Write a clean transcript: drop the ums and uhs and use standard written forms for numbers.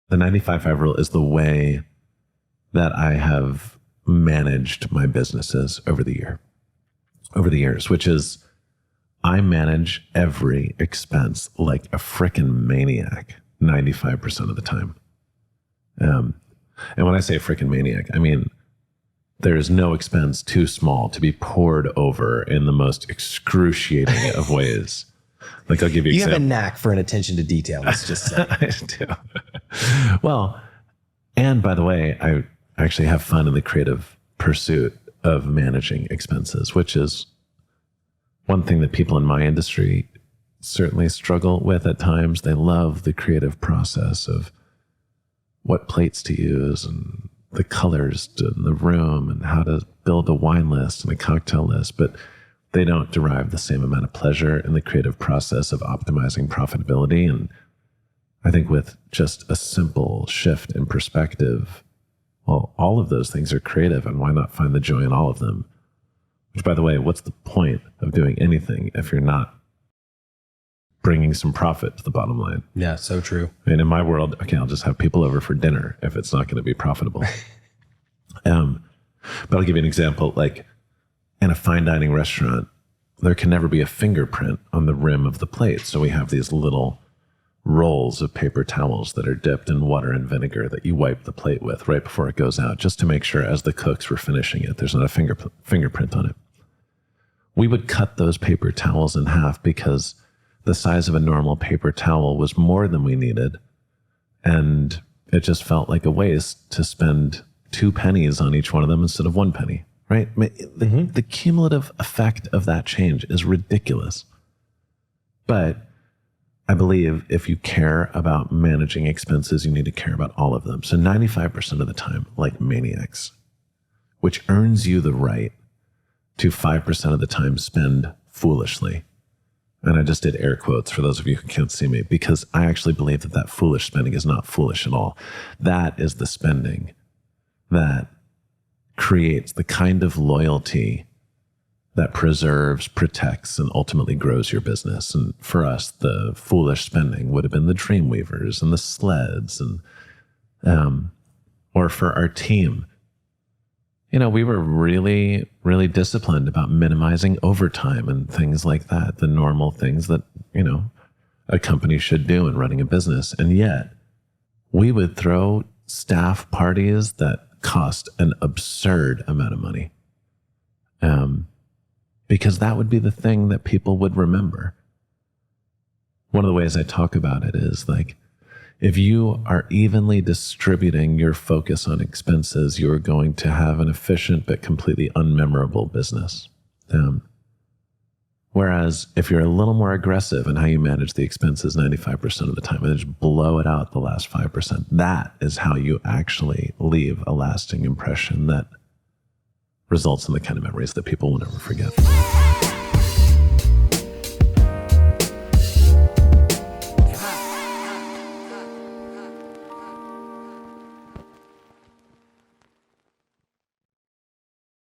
The 95-5 rule is the way that I have managed my businesses over the years, which is I manage every expense like a frickin' maniac 95% of the time. And when I say frickin' maniac, I mean, there is no expense too small to be poured over in the most excruciating of ways. Like, I'll give you an example. You have a knack for an attention to detail, let's just say. I do. Well, and by the way, I actually have fun in the creative pursuit of managing expenses, which is one thing that people in my industry certainly struggle with at times. They love the creative process of what plates to use and the colors in the room and how to build a wine list and a cocktail list, but they don't derive the same amount of pleasure in the creative process of optimizing profitability. And I think with just a simple shift in perspective, well, all of those things are creative, and why not find the joy in all of them? Which, by the way, what's the point of doing anything if you're not bringing some profit to the bottom line? Yeah, so true. And in my world, okay, I'll just have people over for dinner if it's not going to be profitable. But I'll give you an example. Like, in a fine dining restaurant, there can never be a fingerprint on the rim of the plate. So we have these little rolls of paper towels that are dipped in water and vinegar that you wipe the plate with right before it goes out, just to make sure as the cooks were finishing it, there's not a fingerprint on it. We would cut those paper towels in half because the size of a normal paper towel was more than we needed. And it just felt like a waste to spend 2 pennies on each one of them instead of 1 penny. Right? The cumulative effect of that change is ridiculous. But I believe if you care about managing expenses, you need to care about all of them. So 95% of the time, like maniacs, which earns you the right to 5% of the time spend foolishly. And I just did air quotes for those of you who can't see me, because I actually believe that that foolish spending is not foolish at all. That is the spending that creates the kind of loyalty that preserves, protects, and ultimately grows your business. And for us, the foolish spending would have been the Dreamweavers and the sleds, and or for our team, we were really, really disciplined about minimizing overtime and things like that, the normal things that, a company should do in running a business. And yet we would throw staff parties that cost an absurd amount of money, because that would be the thing that people would remember. One of the ways I talk about it is like, if you are evenly distributing your focus on expenses, you're going to have an efficient but completely unmemorable business. Whereas if you're a little more aggressive in how you manage the expenses 95% of the time and just blow it out the last 5%, that is how you actually leave a lasting impression that results in the kind of memories that people will never forget.